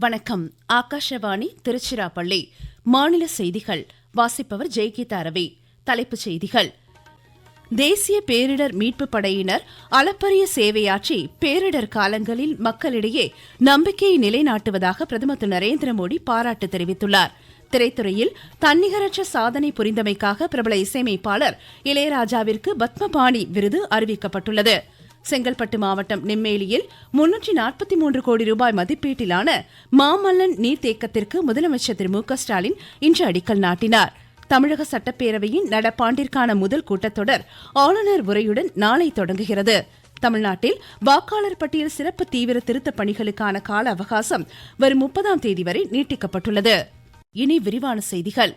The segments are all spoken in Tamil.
வணக்கம். ஆகாஷவாணி திருச்சிராப்பள்ளி. மாநில செய்திகள் வாசிப்பவர் ஜெயகீதா ரவி. தலைப்புச் செய்திகள்: தேசிய பேரிடர் மீட்பு படையினர் அளப்பரிய சேவையாற்றி பேரிடர் காலங்களில் மக்களிடையே நம்பிக்கையை நிலைநாட்டுவதாக பிரதமர் திரு நரேந்திர மோடி பாராட்டு தெரிவித்துள்ளார். திரைத்துறையில் தன்னிகரற்ற சாதனை புரிந்தமைக்காக பிரபல இசையமைப்பாளர் இளையராஜாவிற்கு பத்மபாணி விருது அறிவிக்கப்பட்டுள்ளது. செங்கல்பட்டு மாவட்டம் நெம்மேலியில் 343 கோடி ரூபாய் மதிப்பீட்டிலான மாமல்லன் நீர்த்தேக்கத்திற்கு முதலமைச்சர் திரு மு.க.ஸ்டாலின் இன்று அடிக்கல் நாட்டினார். தமிழக சட்டப்பேரவையின் நடப்பாண்டிற்கான முதல் கூட்டத்தொடர் ஆளுநர் உரையுடன் நாளை தொடங்குகிறது. தமிழ்நாட்டில் வாக்காளர் பட்டியல் சிறப்பு தீவிர திருத்தப் பணிகளுக்கான கால அவகாசம் வரும் 30ஆம் தேதி வரை நீட்டிக்கப்பட்டுள்ளது. இனி விரிவான செய்திகள்.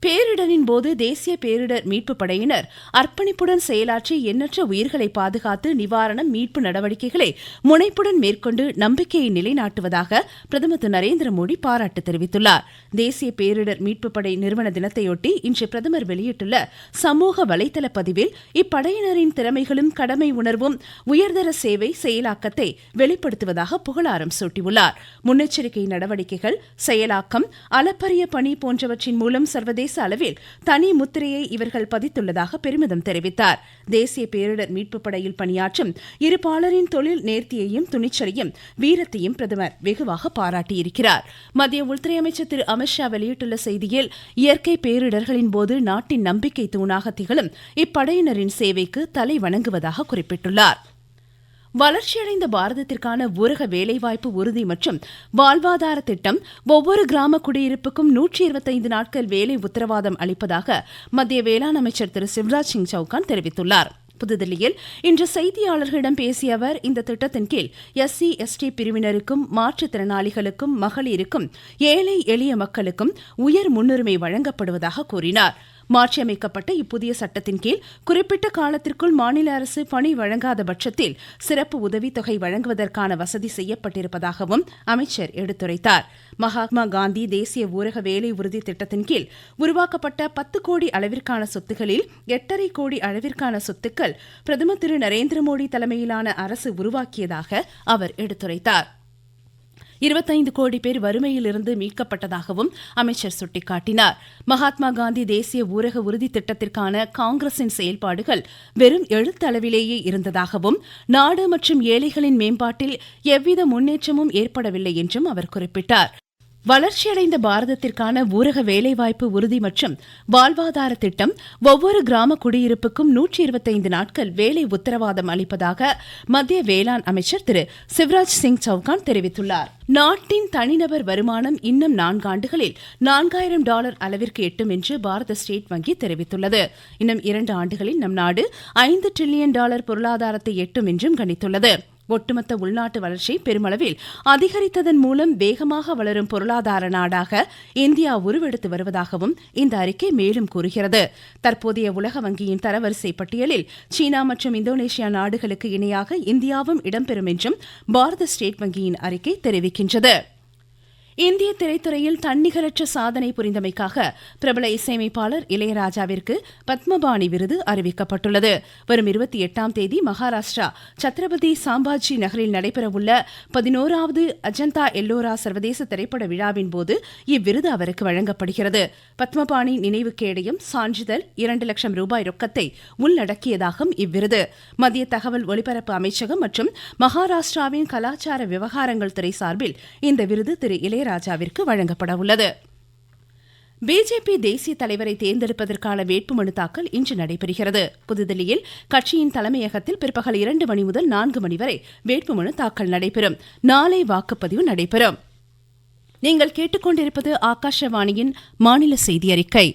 பேரிடரின் போது தேசிய பேரிடர் மீட்பு படையினர் அர்ப்பணிப்புடன் செயலாற்றி எண்ணற்ற உயிர்களை பாதுகாத்து நிவாரணம் மீட்பு நடவடிக்கைகளை முனைப்புடன் மேற்கொண்டு நம்பிக்கையை நிலைநாட்டுவதாக பிரதமர் திரு நரேந்திர மோடி பாராட்டு தெரிவித்துள்ளார். தேசிய பேரிடர் மீட்பு படை நிறுவன தினத்தையொட்டி இன்று பிரதமர் வெளியிட்டுள்ள சமூக வலைதள பதிவில் இப்படையினரின் திறமைகளும் கடமை உணர்வும் உயர்தர சேவை செயலாக்கத்தை வெளிப்படுத்துவதாக புகழாரம் சூட்டியுள்ளார். முன்னெச்சரிக்கை நடவடிக்கைகள், செயலாக்கம், அளப்பரிய பணி போன்றவற்றின் மூலம் சர்வதேச அளவில் தனி முத்திரையை இவர்கள் பதித்துள்ளதாக பெருமிதம் தெரிவித்தார். தேசிய பேரிடர் மீட்பு படையில் பணியாற்றும் இருப்பாளரின் தொழில் நேர்த்தியையும் துணிச்சலையும் வீரத்தையும் பிரதமர் வெகுவாக பாராட்டியிருக்கிறார். மத்திய உள்துறை அமைச்சர் திரு அமித்ஷா வெளியிட்டுள்ள செய்தியில், இயற்கை பேரிடர்களின் போது நாட்டின் நம்பிக்கை தூணாக திகழும் இப்படையினரின் சேவைக்கு தலை வணங்குவதாக குறிப்பிட்டுள்ளார். வளர்ச்சியடைந்த பாரதத்திற்கான ஊரக வேலைவாய்ப்பு உறுதி மற்றும் வாழ்வாதார திட்டம் ஒவ்வொரு கிராம குடியிருப்புக்கும் 125 நாட்கள் வேலை உத்தரவாதம் அளிப்பதாக மத்திய வேளாண் அமைச்சர் திரு சிவராஜ் சிங் சௌகான் தெரிவித்துள்ளார். புதுதில்லியில் இன்று செய்தியாளர்களிடம் பேசிய அவர், இந்த திட்டத்தின் கீழ் SC, ST பிரிவினருக்கும், மாற்றுத்திறனாளிகளுக்கும், மகளிருக்கும், ஏழை எளிய மக்களுக்கும் உயர் முன்னுரிமை வழங்கப்படுவதாக கூறினார். மாற்றியமைக்கப்பட்ட இப்புதிய சட்டத்தின் கீழ் குறிப்பிட்ட காலத்திற்குள் மாநில அரசு பணி வழங்காத பட்சத்தில் சிறப்பு உதவித்தொகை வழங்குவதற்கான வசதி செய்யப்பட்டிருப்பதாகவும் அமைச்சர் எடுத்துரைத்தார். மகாத்மா காந்தி தேசிய ஊரக வேலை உறுதி திட்டத்தின் கீழ் உருவாக்கப்பட்ட 10 கோடி அளவிற்கான சொத்துகளில் 8.5 கோடி அளவிற்கான சொத்துக்கள் பிரதமர் திரு நரேந்திர மோடி தலைமையிலான அரசு உருவாக்கியதாக அவர் எடுத்துரைத்தார். 25 கோடி பேர் வறுமையிலிருந்து மீட்கப்பட்டதாகவும் அமைச்சர் சுட்டிக்காட்டினார். மகாத்மா காந்தி தேசிய ஊரக உறுதி திட்டத்திற்கான காங்கிரசின் செயல்பாடுகள் வெறும் எழுத்தளவிலேயே இருந்ததாகவும் நாடு மற்றும் ஏழைகளின் மேம்பாட்டில் எவ்வித முன்னேற்றமும் ஏற்படவில்லை என்றும் அவர் குறிப்பிட்டார். வளர்ச்சியடைந்த பாரதத்திற்கான ஊரக வேலைவாய்ப்பு உறுதி மற்றும் வாழ்வாதார திட்டம் ஒவ்வொரு கிராம குடியிருப்புக்கும் 125 நாட்கள் வேலை உத்தரவாதம் அளிப்பதாக மத்திய வேளாண் அமைச்சர் திரு சிவராஜ் சிங் சௌகான் தெரிவித்துள்ளார். நாட்டின் தனிநபர் வருமானம் இன்னும் 4 ஆண்டுகளில் $4000 அளவிற்கு எட்டும் என்று பாரத ஸ்டேட் வங்கி தெரிவித்துள்ளது. இன்னும் 2 ஆண்டுகளில் நம் நாடு $5 டிரில்லியன் பொருளாதாரத்தை எட்டும் என்றும் கணித்துள்ளது. ஒட்டுமொத்த உள்நாட்டு வளர்ச்சி பெருமளவில் அதிகரித்ததன் மூலம் வேகமாக வளரும் பொருளாதார நாடாக இந்தியா உருவெடுத்து வருவதாகவும் இந்த அறிக்கை மேலும் கூறுகிறது. தற்போதைய உலக வங்கியின் தரவரிசை பட்டியலில் சீனா மற்றும் இந்தோனேஷியா நாடுகளுக்கு இணையாக இந்தியாவும் இடம்பெறும் என்றும் பாரத ஸ்டேட் வங்கியின் அறிக்கை தெரிவிக்கின்றது. இந்திய திரைத்துறையில் தன்னிகரற்ற சாதனை புரிந்தமைக்காக பிரபல இசையமைப்பாளர் இளையராஜாவிற்கு பத்மபாணி விருது அறிவிக்கப்பட்டுள்ளது. வரும் 28ஆம் தேதி மகாராஷ்டிரா சத்ரபதி சாம்பாஜி நகரில் நடைபெறவுள்ள 11வது அஜந்தா எல்லோரா சர்வதேச திரைப்பட விழாவின் போது இவ்விருது அவருக்கு வழங்கப்படுகிறது. பத்மபாணி நினைவு கேடயம், சான்றிதழ், 2 லட்சம் ரூபாய் ரொக்கத்தை உள்ளடக்கியதாகும் இவ்விருது. மத்திய தகவல் ஒலிபரப்பு அமைச்சகம் மற்றும் மகாராஷ்டிராவின் கலாச்சார விவகாரங்கள் துறை சார்பில் இந்த விருது திரு இளையராஜாவிற்கு வழங்கப்பட உள்ளது. பிஜேபி தேசிய தலைவரை தேர்ந்தெடுப்பதற்கான வேட்புமனு தாக்கல் இன்று நடைபெறுகிறது. புதுதில்லியில் கட்சியின் தலைமையகத்தில் பிற்பகல் 2 மணி முதல் 4 மணி வரை வேட்புமனு தாக்கல் நடைபெறும். நாளை வாக்குப்பதிவு நடைபெறும். நீங்கள் கேட்டுக்கொண்டிருப்பது ஆகாஷவாணியின் மாநில செய்தி அறிக்கை.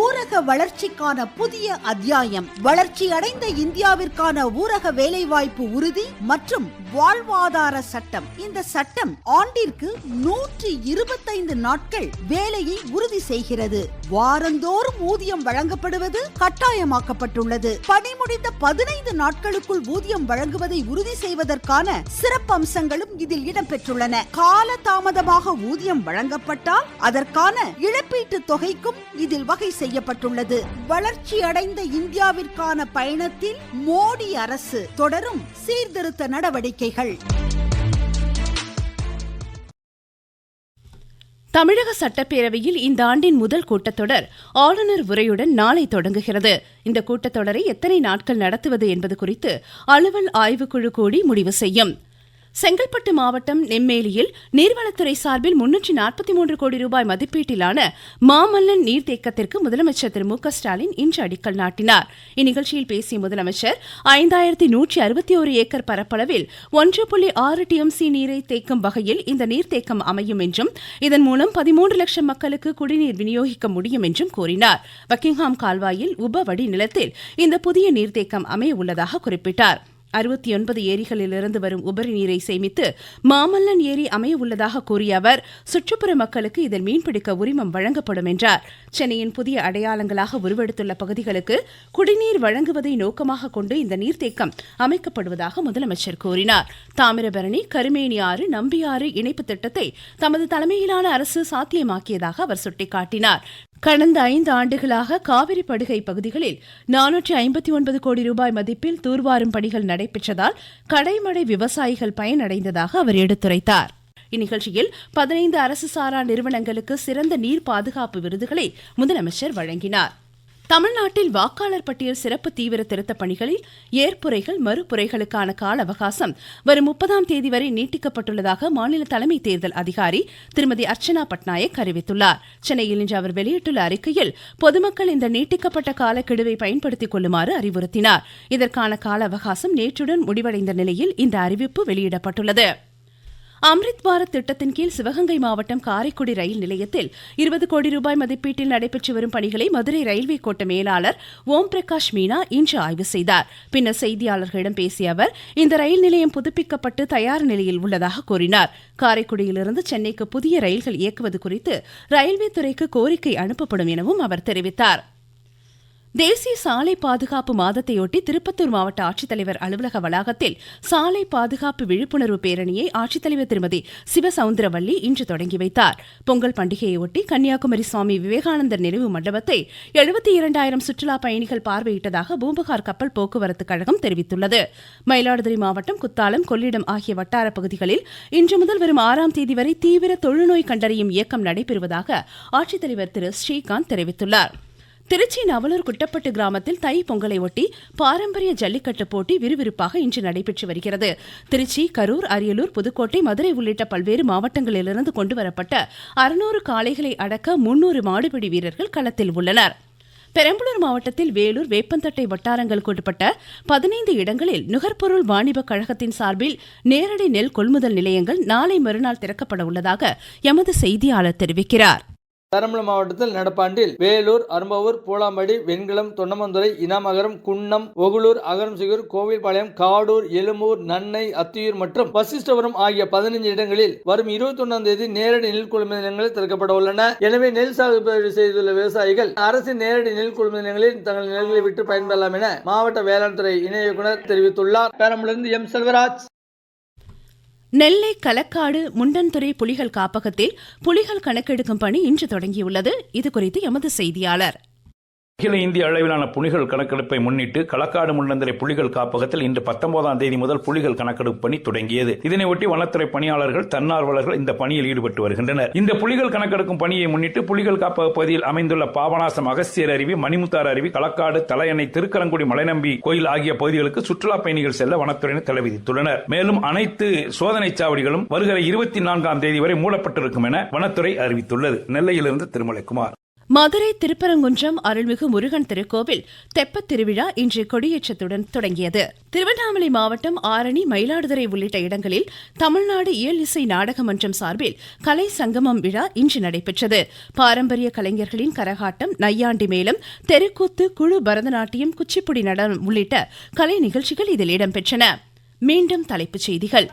ஊரக வளர்ச்சிக்கான புதிய அத்தியாயம். வளர்ச்சி அடைந்த இந்தியாவிற்கான ஊரக வேலைவாய்ப்பு உறுதி மற்றும் வாழ்வாதார சட்டம். இந்த சட்டம் ஆண்டிற்கு 125 நாட்கள் வேலையை உறுதி செய்கிறது. வாரந்தோறும் ஊதியம் வழங்கப்படுவது கட்டாயமாக்கப்பட்டுள்ளது. பணி முடிந்த 15 நாட்களுக்குள் ஊதியம் வழங்குவதை உறுதி செய்வதற்கான சிறப்பு அம்சங்களும் இதில் இடம்பெற்றுள்ளன. கால தாமதமாக ஊதியம் வழங்கப்பட்டால் அதற்கான இழப்பீட்டு தொகைக்கும் இதில் வகை செய்யப்பட்டுள்ளது. வளர்ச்சி அடைந்த இந்தியாவிற்கான பயணத்தில் மோடி அரசு தொடரும் சீர்திருத்த நடவடிக்கைகள். தமிழக சட்டப்பேரவையில் இந்த ஆண்டின் முதல் கூட்டத்தொடர் ஆளுநர் உரையுடன் நாளை தொடங்குகிறது. இந்த கூட்டத்தொடரை எத்தனை நாட்கள் நடத்துவது என்பது குறித்து அலுவல் ஆய்வுக்குழு கூடி முடிவு செய்யும். செங்கல்பட்டு மாவட்டம் நெம்மேலியில் நீர்வளத்துறை சார்பில் 343 கோடி ரூபாய் மதிப்பீட்டிலான மாமல்லன் நீர்த்தேக்கத்திற்கு முதலமைச்சர் திரு மு.க. ஸ்டாலின் இன்று அடிக்கல் நாட்டினார். இந்நிகழ்ச்சியில் பேசிய முதலமைச்சர் 5161 ஏக்கர் பரப்பளவில் 1.6 TMC நீரை தேக்கும் வகையில் இந்த நீர்த்தேக்கம் அமையும் என்றும் இதன் மூலம் 13 லட்சம் மக்களுக்கு குடிநீர் விநியோகிக்க முடியும் என்றும் கூறினார். பக்கிங்ஹாம் கால்வாயில் உப வடிநிலத்தில் இந்த புதிய நீர்த்தேக்கம் அமைய உள்ளதாக குறிப்பிட்டார். 69 ஏரிகளிலிருந்து வரும் உபரி நீரை சேமித்து மாமல்லன் ஏரி அமைய உள்ளதாக கூறிய அவர் சுற்றுப்புற மக்களுக்கு இதில் மீன்பிடிக்க உரிமம் வழங்கப்படும் என்றார். சென்னையின் புதிய அடையாளங்களாக உருவெடுத்துள்ள பகுதிகளுக்கு குடிநீர் வழங்குவதை நோக்கமாக கொண்டு இந்த நீர்த்தேக்கம் அமைக்கப்படுவதாக முதலமைச்சர் கூறினார். தாமிரபரணி, கருமேனி ஆறு, நம்பியாறு இணைப்பு திட்டத்தை தமது தலைமையிலான அரசு சாத்தியமாக்கியதாக அவர் சுட்டிக்காட்டினார். கடந்த 5 ஆண்டுகளாக காவிரி படுகை பகுதிகளில் 459 கோடி ரூபாய் மதிப்பில் தூர்வாரும் பணிகள் நடைபெற்றதால் கடைமடை விவசாயிகள் பயனடைந்ததாக அவர் எடுத்துரைத்தார். இந்நிகழ்ச்சியில் 15 அரசு சாரா நிறுவனங்களுக்கு சிறந்த நீர் பாதுகாப்பு விருதுகளை முதலமைச்சர் வழங்கினார். தமிழ்நாட்டில் வாக்காளர் பட்டியல் சிறப்பு தீவிர திருத்தப் பணிகளில் ஏற்புரைகள் மறுப்புரைகளுக்கான கால அவகாசம் வரும் 30ஆம் தேதி வரை நீட்டிக்கப்பட்டுள்ளதாக மாநில தலைமை தேர்தல் அதிகாரி திருமதி அர்ச்சனா பட்நாயக் அறிவித்துள்ளார். சென்னையில் இன்று அவர் வெளியிட்டுள்ள அறிக்கையில் பொதுமக்கள் இந்த நீட்டிக்கப்பட்ட காலக்கெடுவை பயன்படுத்திக் கொள்ளுமாறு அறிவுறுத்தினார். இதற்கான கால அவகாசம் நேற்றுடன் முடிவடைந்த நிலையில் இந்த அறிவிப்பு வெளியிடப்பட்டுள்ளது. அம்ரித் பாரத் திட்டத்தின் கீழ் சிவகங்கை மாவட்டம் காரைக்குடி ரயில் நிலையத்தில் 20 கோடி ரூபாய் மதிப்பீட்டில் நடைபெற்று வரும் பணிகளை மதுரை ரயில்வே கோட்ட மேலாளர் ஓம் பிரகாஷ் மீனா இன்று ஆய்வு செய்தார். பின்னர் செய்தியாளர்களிடம் பேசிய அவர் இந்த ரயில் நிலையம் புதுப்பிக்கப்பட்டு தயார் நிலையில் உள்ளதாக கூறினார். காரைக்குடியிலிருந்து சென்னைக்கு புதிய ரயில்கள் இயக்குவது குறித்து ரயில்வே துறைக்கு கோரிக்கை அனுப்பப்படும் எனவும் அவர் தெரிவித்தார். தேசிய சாலை பாதுகாப்பு மாதத்தையொட்டி திருப்பத்தூர் மாவட்ட ஆட்சித்தலைவர் அலுவலக வளாகத்தில் சாலை பாதுகாப்பு விழிப்புணர்வு பேரணியை ஆட்சித்தலைவர் திருமதி சிவசவுந்தரவல்லி இன்று தொடங்கி வைத்தார். பொங்கல் பண்டிகையையொட்டி கன்னியாகுமரி சுவாமி விவேகானந்தர் நினைவு மண்டபத்தை 72,000 சுற்றுலா பயணிகள் பார்வையிட்டதாக பூம்புகார் கப்பல் போக்குவரத்து கழகம் தெரிவித்துள்ளது. மயிலாடுதுறை மாவட்டம் குத்தாலம், கொள்ளிடம் ஆகிய வட்டார பகுதிகளில் இன்று முதல் வரும் 6ஆம் தேதி வரை தீவிர தொழுநோய் கண்டறியும் இயக்கம் நடைபெறுவதாக ஆட்சித்தலைவர் திரு ஸ்ரீகாந்த் தெரிவித்துள்ளார். திருச்சி நவலூர் குட்டப்பட்டு கிராமத்தில் தை பொங்கலை ஒட்டி பாரம்பரிய ஜல்லிக்கட்டு போட்டி விறுவிறுப்பாக இன்று நடைபெற்று வருகிறது. திருச்சி, கரூர், அரியலூர், புதுக்கோட்டை, மதுரை உள்ளிட்ட பல்வேறு மாவட்டங்களிலிருந்து கொண்டுவரப்பட்ட 600 காளைகளை அடக்க 300 மாடுபிடி வீரர்கள் களத்தில் உள்ளனர். பெரம்பலூர் மாவட்டத்தில் வேலூர், வேப்பந்தட்டை வட்டாரங்களுக்குட்பட்ட 15 இடங்களில் நுகர்பொருள் வாணிபக் கழகத்தின் சார்பில் நேரடி நெல் கொள்முதல் நிலையங்கள் நாளை மறுநாள் திறக்கப்பட உள்ளதாக எமது செய்தியாளர் தெரிவிக்கிறார். பெரம்பலூர் மாவட்டத்தில் நடப்பாண்டில் வேலூர், அரும்பாவூர், பூலாம்படி, வெண்குளம், தொண்டமந்துறை, இனாமகரம், குன்னம், ஒகுளூர், அகரம்சிகூர், கோவில்பாளையம், காடூர், எழும்பூர், நன்னை, அத்தியூர் மற்றும் வசிஷ்டபுரம் ஆகிய 15 இடங்களில் வரும் 21ஆம் தேதி நேரடி நெல் கொள்முதல் நிலையங்கள் திறக்கப்பட உள்ளன. எனவே நெல் சாகுபடி செய்துள்ள விவசாயிகள் அரசின் நேரடி நெல் கொள்முதல் நிலையங்களில் தங்கள் நெல்களை விட்டு பயன்பெறலாம் என மாவட்ட வேளாண் துறை இணை இயக்குநர் தெரிவித்துள்ளார். பெரம்பலூரிலிருந்து எம். செல்வராஜ். நெல்லை களக்காடு முண்டன்துறை புலிகள் காப்பகத்தில் புலிகள் கணக்கெடுக்கும் பணி இன்று தொடங்கியுள்ளது. இதுகுறித்து எமது செய்தியாளர். அகில இந்திய அளவிலான புலிகள் கணக்கெடுப்பை முன்னிட்டு களக்காடு முண்டந்திரை புலிகள் காப்பகத்தில் இன்று 19ஆம் தேதி முதல் புலிகள் கணக்கெடுப்பு பணி தொடங்கியது. இதனையொட்டி வனத்துறை பணியாளர்கள், தன்னார்வலர்கள் இந்த பணியில் ஈடுபட்டு வருகின்றனர். இந்த புலிகள் கணக்கெடுக்கும் பணியை முன்னிட்டு புலிகள் காப்பக பகுதியில் அமைந்துள்ள பாபநாசம், அகஸ்தியர் அருவி, மணிமுத்தாறு அருவி, களக்காடு, தலையணை, திருக்கரங்குடி, மலைநம்பி கோயில் ஆகிய பகுதிகளுக்கு சுற்றுலா பயணிகள் செல்ல வனத்துறையினர் தடை விதித்துள்ளனர். மேலும் அனைத்து சோதனை சாவடிகளும் வருகிற 24ஆம் தேதி வரை மூடப்பட்டிருக்கும் என வனத்துறை அறிவித்துள்ளது. நெல்லையிலிருந்து திருமலைக்குமார். மதுரை திருப்பரங்குன்றம் அருள்மிகு முருகன் திருக்கோவில் தெப்பத் திருவிழா இன்று கொடியேற்றத்துடன் தொடங்கியது. திருவண்ணாமலை மாவட்டம் ஆரணி, மயிலாடுதுறை உள்ளிட்ட இடங்களில் தமிழ்நாடு இயல் இசை நாடக மன்றம் சார்பில் கலை சங்கமம் விழா இன்று நடைபெற்றது. பாரம்பரிய கலைஞர்களின் கரகாட்டம், நையாண்டி மேளம், தெருக்கூத்து, குழு பரதநாட்டியம், குச்சிப்புடி நடனம் உள்ளிட்ட கலை நிகழ்ச்சிகள் இதில் இடம்பெற்றன. மீண்டும் தலைப்புச் செய்திகள்.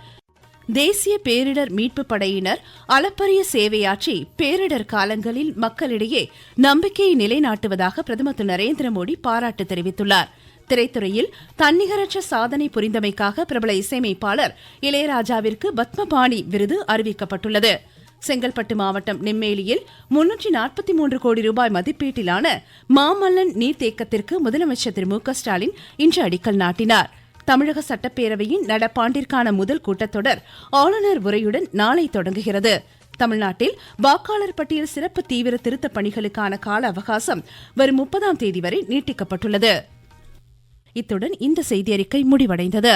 தேசிய பேரிடர் மீட்பு படையினர் அளப்பரிய சேவையாற்றி பேரிடர் காலங்களில் மக்களிடையே நம்பிக்கையை நிலைநாட்டுவதாக பிரதமர் திரு நரேந்திர மோடி பாராட்டு தெரிவித்துள்ளார். திரைத்துறையில் தன்னிகரற்ற சாதனை புரிந்தமைக்காக பிரபல இசையமைப்பாளர் இளையராஜாவிற்கு பத்மபாணி விருது அறிவிக்கப்பட்டுள்ளது. செங்கல்பட்டு மாவட்டம் நெம்மேலியில் 343 கோடி ரூபாய் மதிப்பீட்டிலான மாமல்லன் நீர்த்தேக்கத்திற்கு முதலமைச்சர் திரு மு.க. ஸ்டாலின் இன்று அடிக்கல் நாட்டினார். தமிழக சட்டப்பேரவையின் நடப்பாண்டிற்கான முதல் கூட்டத்தொடர் ஆளுநர் உரையுடன் நாளை தொடங்குகிறது. தமிழ்நாட்டில் வாக்காளர் பட்டியல் சிறப்பு தீவிர திருத்தப் பணிகளுக்கான கால அவகாசம் வரும் 30ஆம் தேதி வரை நீட்டிக்கப்பட்டுள்ளது. இத்துடன் இந்த செய்தியறிக்கை முடிவடைந்தது.